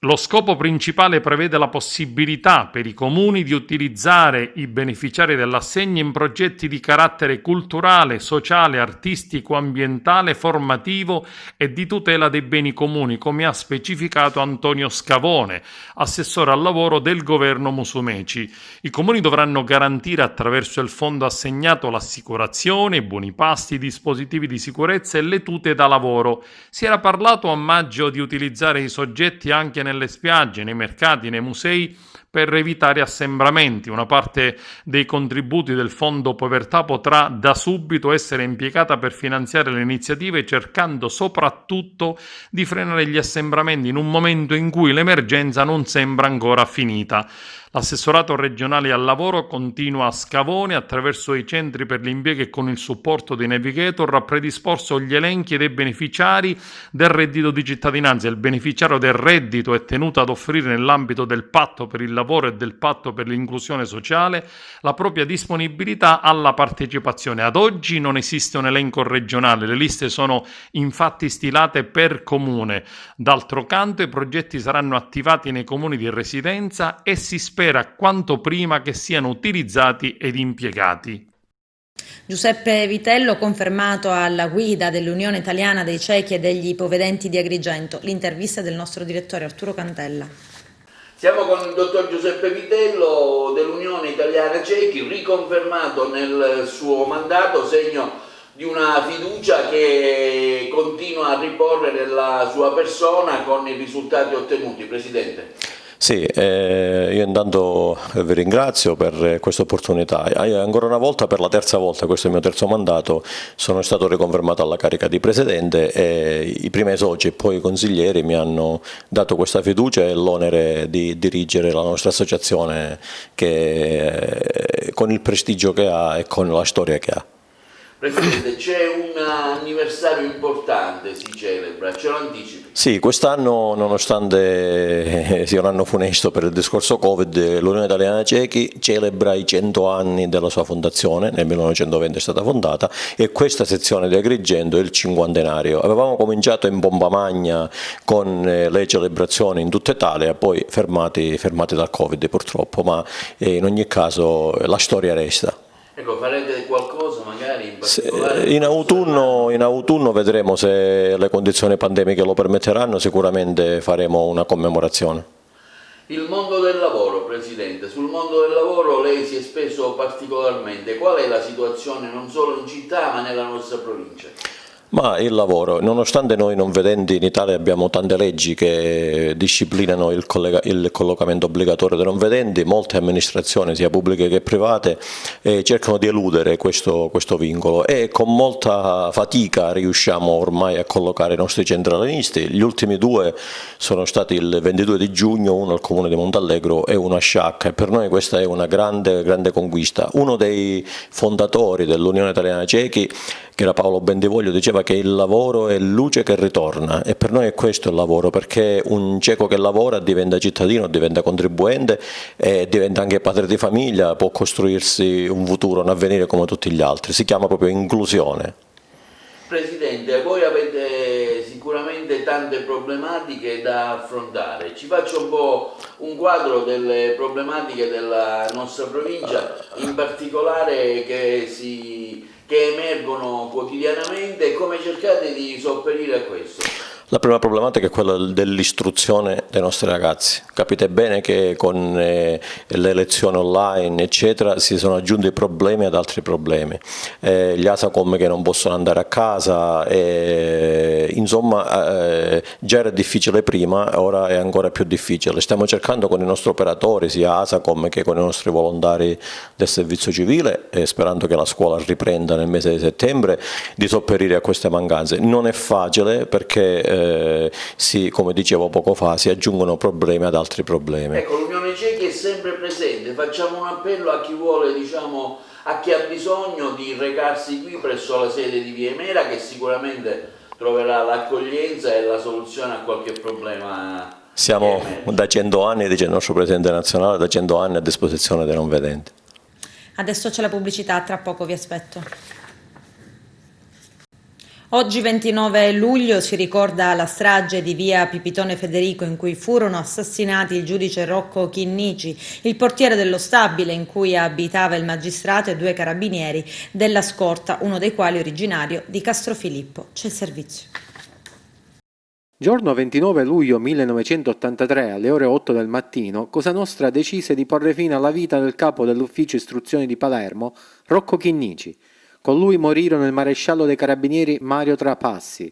Lo scopo principale prevede la possibilità per i comuni di utilizzare i beneficiari dell'assegno in progetti di carattere culturale, sociale, artistico, ambientale, formativo e di tutela dei beni comuni, come ha specificato Antonio Scavone, assessore al lavoro del governo Musumeci. I comuni dovranno garantire attraverso il fondo assegnato l'assicurazione, i buoni pasti, i dispositivi di sicurezza e le tute da lavoro. Si era parlato a maggio di utilizzare i soggetti anche nelle spiagge, nei mercati, nei musei per evitare assembramenti. Una parte dei contributi del Fondo Povertà potrà da subito essere impiegata per finanziare le iniziative, cercando soprattutto di frenare gli assembramenti in un momento in cui l'emergenza non sembra ancora finita. L'assessorato regionale al lavoro continua a Scavone, attraverso i centri per l'impiego e con il supporto dei navigator, ha predisposto gli elenchi dei beneficiari del reddito di cittadinanza. Il beneficiario del reddito è tenuto ad offrire nell'ambito del patto per il lavoro e del patto per l'inclusione sociale la propria disponibilità alla partecipazione. Ad oggi non esiste un elenco regionale, le liste sono infatti stilate per comune. D'altro canto i progetti saranno attivati nei comuni di residenza e si spera quanto prima che siano utilizzati ed impiegati. Giuseppe Vitello confermato alla guida dell'Unione Italiana dei Ciechi e degli Ipovedenti di Agrigento. L'intervista del nostro direttore Arturo Cantella. Siamo con il dottor Giuseppe Vitello dell'Unione Italiana Ciechi, riconfermato nel suo mandato, segno di una fiducia che continua a riporre nella sua persona con i risultati ottenuti. Presidente. Sì, io intanto vi ringrazio per questa opportunità. Ancora una volta, per la terza volta, questo è il mio terzo mandato, sono stato riconfermato alla carica di Presidente e i primi soci e poi i consiglieri mi hanno dato questa fiducia e l'onere di dirigere la nostra associazione con il prestigio che ha e con la storia che ha. Presidente, c'è un anniversario importante, si celebra, ce lo anticipi? Sì, quest'anno, nonostante sia un anno funesto per il discorso Covid, l'Unione Italiana Cechi celebra i 100 anni della sua fondazione, nel 1920 è stata fondata, e questa sezione di Agrigento è il cinquantenario. Avevamo cominciato in pompa magna con le celebrazioni in tutta Italia, poi fermati dal Covid purtroppo, ma in ogni caso la storia resta. Ecco, farete qualcosa magari in particolare? In autunno vedremo se le condizioni pandemiche lo permetteranno, sicuramente faremo una commemorazione. Il mondo del lavoro, Presidente, sul mondo del lavoro lei si è speso particolarmente. Qual è la situazione non solo in città ma nella nostra provincia? Ma il lavoro, nonostante noi non vedenti in Italia abbiamo tante leggi che disciplinano il collocamento obbligatorio dei non vedenti, molte amministrazioni, sia pubbliche che private, cercano di eludere questo vincolo e con molta fatica riusciamo ormai a collocare i nostri centralinisti. Gli ultimi due sono stati il 22 di giugno, uno al comune di Montallegro e uno a Sciacca, e per noi questa è una grande conquista. Uno dei fondatori dell'Unione Italiana Cechi, che era Paolo Bentivoglio, diceva che il lavoro è luce che ritorna, e per noi è questo il lavoro, perché un ceco che lavora diventa cittadino, diventa contribuente e diventa anche padre di famiglia, può costruirsi un futuro, un avvenire come tutti gli altri. Si chiama proprio inclusione. Presidente, voi avete sicuramente tante problematiche da affrontare. Ci faccia un po' un quadro delle problematiche della nostra provincia, in particolare che emergono quotidianamente, e come cercate di sopperire a questo? La prima problematica è quella dell'istruzione dei nostri ragazzi. Capite bene che con le lezioni online eccetera si sono aggiunti problemi ad altri problemi, gli ASACOM che non possono andare a casa, insomma già era difficile prima, ora è ancora più difficile. Stiamo cercando con i nostri operatori, sia ASACOM che con i nostri volontari del servizio civile, sperando che la scuola riprenda nel mese di settembre, di sopperire a queste mancanze. Non è facile perché come dicevo poco fa, si aggiungono problemi ad altri problemi. Ecco, l'Unione Cechi è sempre presente, facciamo un appello a chi vuole, a chi ha bisogno di recarsi qui presso la sede di Via Emera, che sicuramente troverà l'accoglienza e la soluzione a qualche problema. Siamo da 100 anni, dice il nostro Presidente nazionale, da 100 anni a disposizione dei non vedenti. Adesso c'è la pubblicità, tra poco vi aspetto. Oggi 29 luglio si ricorda la strage di via Pipitone Federico, in cui furono assassinati il giudice Rocco Chinnici, il portiere dello stabile in cui abitava il magistrato, e 2 carabinieri della scorta, uno dei quali originario di Castrofilippo. C'è il servizio. Giorno 29 luglio 1983, alle ore 8 del mattino, Cosa Nostra decise di porre fine alla vita del capo dell'ufficio istruzioni di Palermo, Rocco Chinnici. Con lui morirono il maresciallo dei carabinieri Mario Trapassi,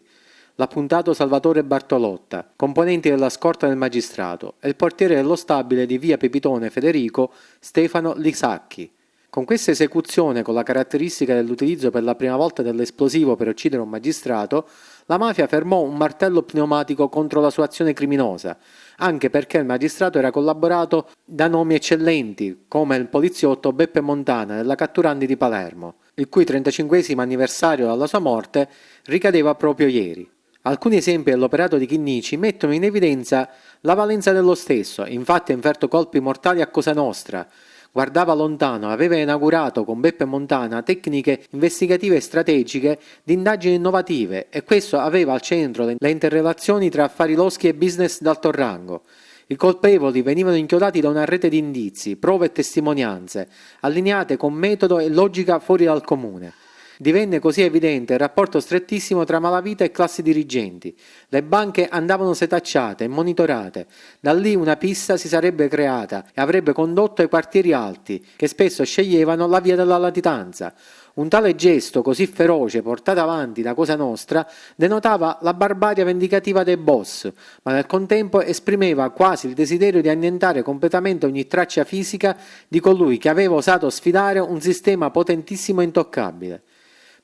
l'appuntato Salvatore Bartolotta, componenti della scorta del magistrato, e il portiere dello stabile di via Pipitone Federico, Stefano Lisacchi. Con questa esecuzione, con la caratteristica dell'utilizzo per la prima volta dell'esplosivo per uccidere un magistrato, la mafia fermò un martello pneumatico contro la sua azione criminosa, anche perché il magistrato era collaborato da nomi eccellenti, come il poliziotto Beppe Montana della Catturandi di Palermo, il cui 35esimo anniversario dalla sua morte ricadeva proprio ieri. Alcuni esempi dell'operato di Chinnici mettono in evidenza la valenza dello stesso. Infatti ha inferto colpi mortali a Cosa Nostra, guardava lontano, aveva inaugurato con Beppe Montana tecniche investigative e strategiche di indagini innovative, e questo aveva al centro le interrelazioni tra affari loschi e business d'alto rango. I colpevoli venivano inchiodati da una rete di indizi, prove e testimonianze, allineate con metodo e logica fuori dal comune. Divenne così evidente il rapporto strettissimo tra malavita e classi dirigenti. Le banche andavano setacciate e monitorate. Da lì una pista si sarebbe creata e avrebbe condotto ai quartieri alti, che spesso sceglievano la via della latitanza. Un tale gesto così feroce portato avanti da Cosa Nostra denotava la barbarie vendicativa dei boss, ma nel contempo esprimeva quasi il desiderio di annientare completamente ogni traccia fisica di colui che aveva osato sfidare un sistema potentissimo e intoccabile.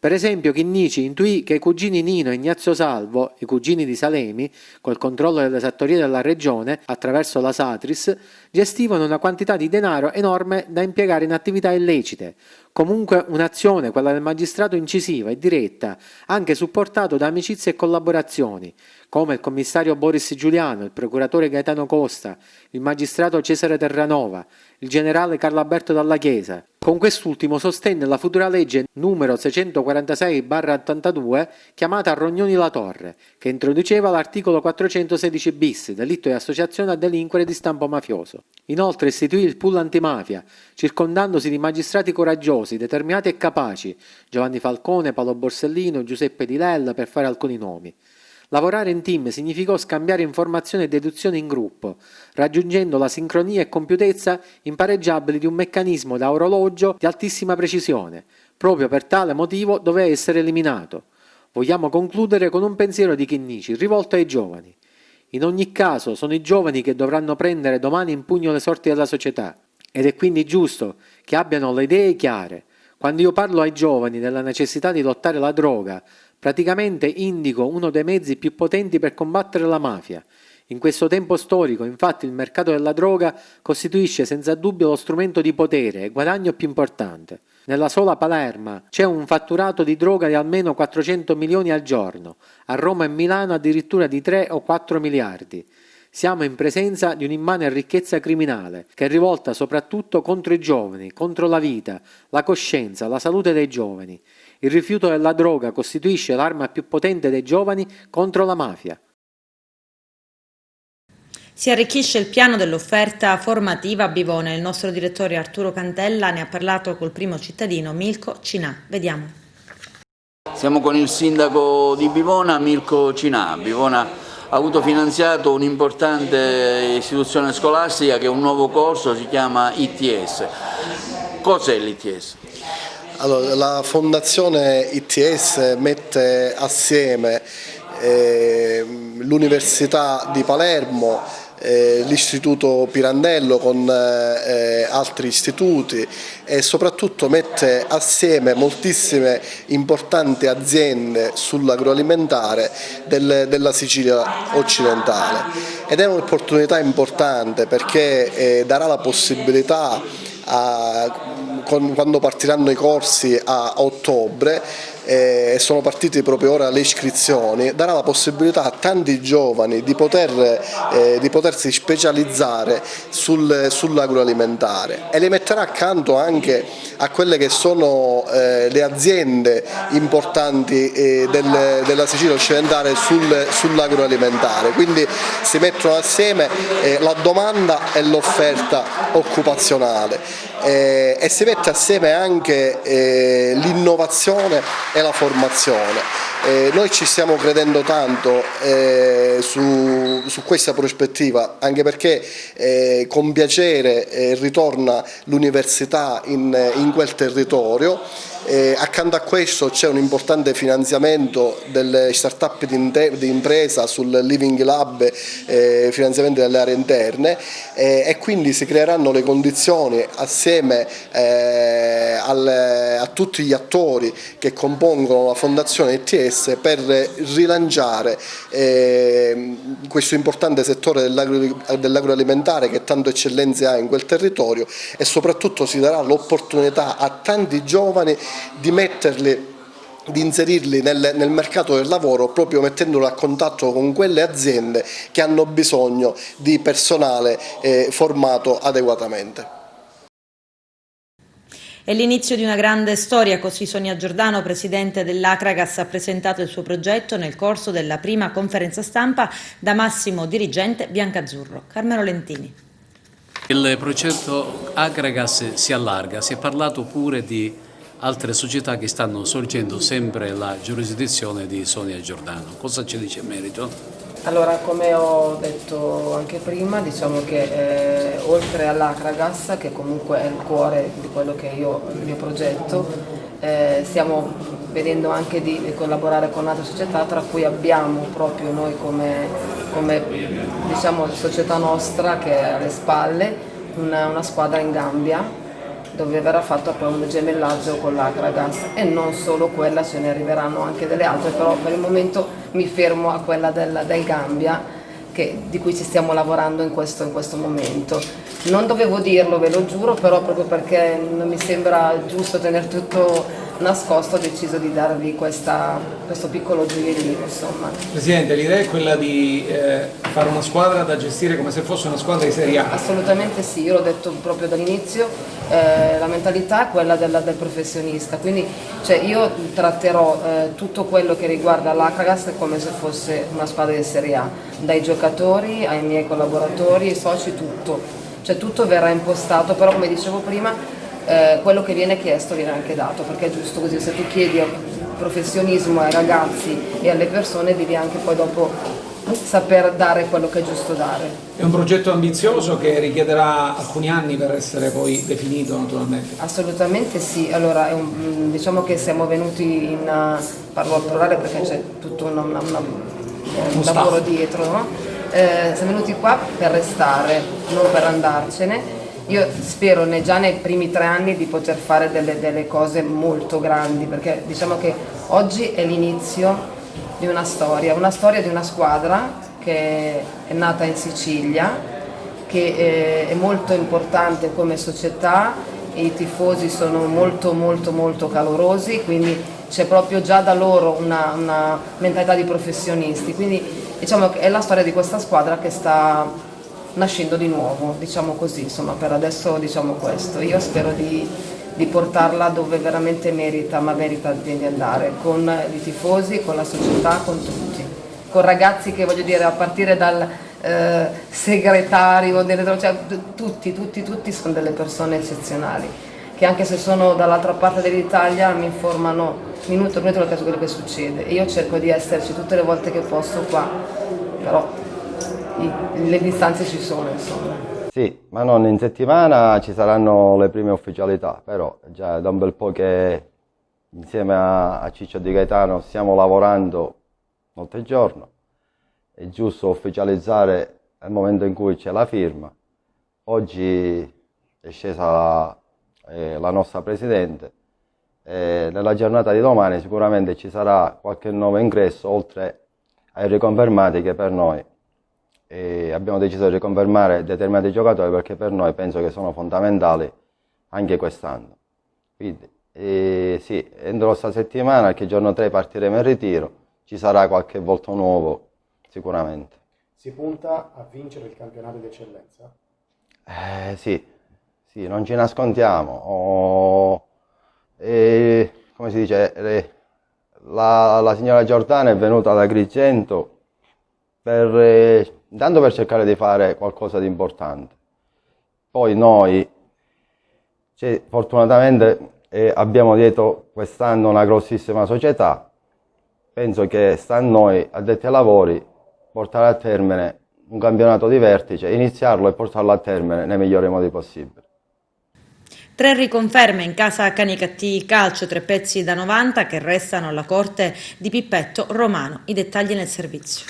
Per esempio Chinnici intuì che i cugini Nino e Ignazio Salvo, i cugini di Salemi, col controllo delle esattorie della regione, attraverso la Satris, gestivano una quantità di denaro enorme da impiegare in attività illecite. Comunque un'azione, quella del magistrato, incisiva e diretta, anche supportato da amicizie e collaborazioni, come il commissario Boris Giuliano, il procuratore Gaetano Costa, il magistrato Cesare Terranova, il generale Carlo Alberto Dalla Chiesa. Con quest'ultimo sostenne la futura legge numero 646/82 chiamata Rognoni La Torre, che introduceva l'articolo 416 bis, delitto di associazione a delinquere di stampo mafioso. Inoltre istituì il pool antimafia, circondandosi di magistrati coraggiosi, determinati e capaci, Giovanni Falcone, Paolo Borsellino, Giuseppe Di Lella, per fare alcuni nomi. Lavorare in team significò scambiare informazioni e deduzioni in gruppo, raggiungendo la sincronia e compiutezza impareggiabili di un meccanismo da orologio di altissima precisione. Proprio per tale motivo doveva essere eliminato. Vogliamo concludere con un pensiero di Chinnici, rivolto ai giovani. In ogni caso sono i giovani che dovranno prendere domani in pugno le sorti della società, ed è quindi giusto che abbiano le idee chiare. Quando io parlo ai giovani della necessità di lottare la droga, praticamente indico uno dei mezzi più potenti per combattere la mafia. In questo tempo storico, infatti, il mercato della droga costituisce senza dubbio lo strumento di potere e guadagno più importante. Nella sola Palermo c'è un fatturato di droga di almeno 400 milioni al giorno, a Roma e Milano addirittura di 3 o 4 miliardi. Siamo in presenza di un'immane ricchezza criminale che è rivolta soprattutto contro i giovani, contro la vita, la coscienza, la salute dei giovani. Il rifiuto della droga costituisce l'arma più potente dei giovani contro la mafia. Si arricchisce il piano dell'offerta formativa a Bivona. Il nostro direttore Arturo Cantella ne ha parlato col primo cittadino Milko Cinà. Vediamo. Siamo con il sindaco di Bivona, Milko Cinà. Bivona ha avuto finanziato un'importante istituzione scolastica che è un nuovo corso, si chiama ITS. Cos'è l'ITS? Allora, la fondazione ITS mette assieme l'Università di Palermo, l'Istituto Pirandello con altri istituti e soprattutto mette assieme moltissime importanti aziende sull'agroalimentare della Sicilia occidentale, ed è un'opportunità importante perché darà la possibilità quando partiranno i corsi a ottobre, e sono partiti proprio ora le iscrizioni, darà la possibilità a tanti giovani di potersi specializzare sull'agroalimentare e li metterà accanto anche a quelle che sono le aziende importanti della Sicilia occidentale sull'agroalimentare. Quindi si mettono assieme la domanda e l'offerta occupazionale e si mette assieme anche l'innovazione e la formazione. Noi ci stiamo credendo tanto su questa prospettiva, anche perché con piacere ritorna l'università in quel territorio. Accanto a questo c'è un importante finanziamento delle start-up di impresa sul Living Lab, finanziamento delle aree interne, e quindi si creeranno le condizioni assieme a tutti gli attori che compongono la Fondazione ITS per rilanciare questo importante settore dell'agroalimentare che tanto eccellenze ha in quel territorio, e soprattutto si darà l'opportunità a tanti giovani di inserirli nel mercato del lavoro, proprio mettendolo a contatto con quelle aziende che hanno bisogno di personale formato adeguatamente. È l'inizio di una grande storia, così Sonia Giordano, presidente dell'Acragas, ha presentato il suo progetto nel corso della prima conferenza stampa da massimo dirigente biancazzurro. Carmelo Lentini. Il progetto Acragas si allarga, si è parlato pure di altre società che stanno sorgendo sempre la giurisdizione di Sonia Giordano. Cosa ci dice in merito? Allora, come ho detto anche prima, diciamo che oltre all'Acragas, che comunque è il cuore di quello che il mio progetto, stiamo vedendo anche di collaborare con altre società, tra cui abbiamo proprio noi come diciamo società nostra che è alle spalle una squadra in Gambia, dove verrà fatto poi un gemellaggio con l'Akragas, e non solo quella, ce ne arriveranno anche delle altre, però per il momento mi fermo a quella del Gambia, di cui ci stiamo lavorando in questo momento. Non dovevo dirlo, ve lo giuro, però proprio perché non mi sembra giusto tenere tutto nascosto ho deciso di darvi questo piccolo gioiellino, insomma. Presidente, l'idea è quella di fare una squadra da gestire come se fosse una squadra di Serie A? Assolutamente sì, io l'ho detto proprio dall'inizio, la mentalità è quella del professionista, quindi io tratterò tutto quello che riguarda l'Akragas come se fosse una squadra di Serie A, dai giocatori ai miei collaboratori, ai soci, tutto verrà impostato, però come dicevo prima quello che viene chiesto viene anche dato, perché è giusto così. Se tu chiedi professionismo ai ragazzi e alle persone devi anche poi dopo saper dare quello che è giusto dare. È un progetto ambizioso che richiederà alcuni anni per essere poi definito, naturalmente? Assolutamente sì, allora diciamo che siamo venuti parlo al plurale perché c'è tutto un lavoro dietro, no? Siamo venuti qua per restare, non per andarcene. Io spero già nei primi 3 anni di poter fare delle cose molto grandi, perché diciamo che oggi è l'inizio di una storia di una squadra che è nata in Sicilia, che è molto importante come società, i tifosi sono molto molto molto calorosi, quindi c'è proprio già da loro una mentalità di professionisti, quindi diciamo che è la storia di questa squadra che sta nascendo di nuovo, diciamo così, insomma per adesso diciamo questo. Io spero di portarla dove veramente merita di andare, con i tifosi, con la società, con tutti, con ragazzi che voglio dire a partire dal segretario, tutti sono delle persone eccezionali, che anche se sono dall'altra parte dell'Italia mi informano minuto per minuto quello che succede, e io cerco di esserci tutte le volte che posso qua, però le distanze ci sono, insomma. Sì, ma non in settimana ci saranno le prime ufficialità, però già da un bel po' che insieme a Ciccio Di Gaetano stiamo lavorando notte e giorno. È giusto ufficializzare nel momento in cui c'è la firma. Oggi è scesa la nostra Presidente. Nella giornata di domani sicuramente ci sarà qualche nuovo ingresso, oltre ai riconfermati che per noi abbiamo deciso di riconfermare determinati giocatori, perché per noi penso che sono fondamentali anche quest'anno. Quindi sì, entro questa settimana, che giorno 3 partiremo in ritiro, ci sarà qualche volto nuovo sicuramente. Si punta a vincere il campionato di eccellenza? Sì, non ci nascondiamo. Come si dice, la signora Giordana è venuta da Agrigento intanto per cercare di fare qualcosa di importante. Poi noi, fortunatamente, abbiamo dietro quest'anno una grossissima società. Penso che sta a noi, addetti ai lavori, portare a termine un campionato di vertice, iniziarlo e portarlo a termine nei migliori modi possibili. 3 riconferme in casa Canicattì Calcio, 3 pezzi da 90 che restano alla corte di Pippetto Romano. I dettagli nel servizio.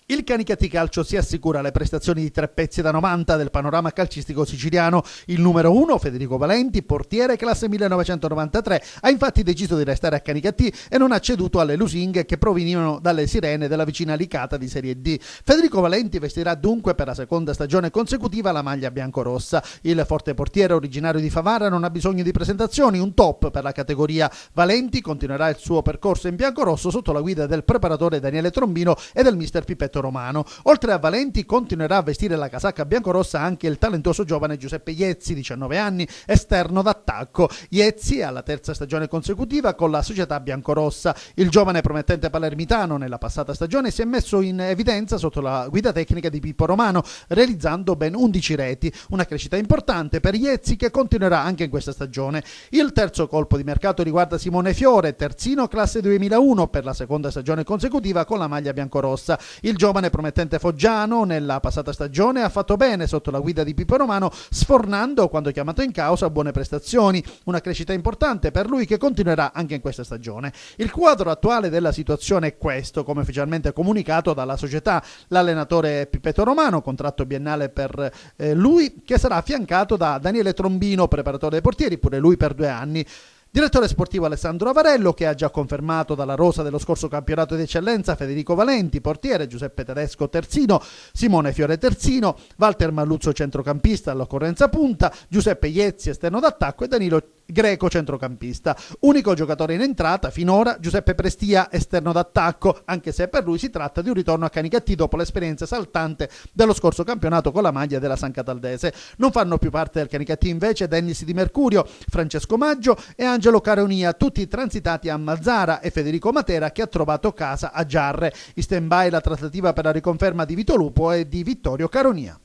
Il Canicattì Calcio si assicura le prestazioni di 3 pezzi da 90 del panorama calcistico siciliano. Il numero 1, Federico Valenti, portiere classe 1993, ha infatti deciso di restare a Canicattì e non ha ceduto alle lusinghe che provenivano dalle sirene della vicina Licata di Serie D. Federico Valenti vestirà dunque per la seconda stagione consecutiva la maglia biancorossa. Il forte portiere originario di Favara non ha bisogno di presentazioni, un top per la categoria. Valenti continuerà il suo percorso in biancorosso sotto la guida del preparatore Daniele Trombino e del mister Pippetto Romano. Oltre a Valenti continuerà a vestire la casacca biancorossa anche il talentuoso giovane Giuseppe Iezzi, 19 anni, esterno d'attacco. Iezzi è alla 3ª stagione consecutiva con la società biancorossa. Il giovane promettente palermitano nella passata stagione si è messo in evidenza sotto la guida tecnica di Pippo Romano, realizzando ben 11 reti, una crescita importante per Iezzi che continuerà anche in questa stagione. Il terzo colpo di mercato riguarda Simone Fiore, terzino classe 2001 per la seconda stagione consecutiva con la maglia biancorossa. Il giovane promettente foggiano nella passata stagione ha fatto bene sotto la guida di Pippo Romano, sfornando quando chiamato in causa buone prestazioni, una crescita importante per lui che continuerà anche in questa stagione. Il quadro attuale della situazione è questo, come ufficialmente comunicato dalla società. L'allenatore è Pipetto Romano, contratto biennale per lui, che sarà affiancato da Daniele Trombino, preparatore dei portieri, pure lui per 2 anni. Direttore sportivo Alessandro Avarello, che ha già confermato dalla rosa dello scorso campionato di eccellenza Federico Valenti, portiere, Giuseppe Tedesco terzino, Simone Fiore terzino, Walter Malluzzo centrocampista all'occorrenza punta, Giuseppe Iezzi esterno d'attacco e Danilo Greco centrocampista. Unico giocatore in entrata finora Giuseppe Prestia esterno d'attacco, anche se per lui si tratta di un ritorno a Canicattì dopo l'esperienza esaltante dello scorso campionato con la maglia della San Cataldese. Non fanno più parte del Canicattì invece Dennis Di Mercurio, Francesco Maggio e Angelo Caronia, tutti transitati a Mazzara, e Federico Matera, che ha trovato casa a Giarre. In stand-by la trattativa per la riconferma di Vito Lupo e di Vittorio Caronia.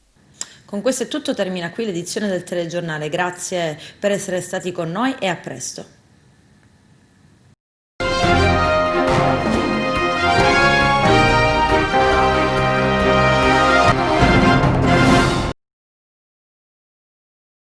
Con questo è tutto, termina qui l'edizione del telegiornale. Grazie per essere stati con noi e a presto.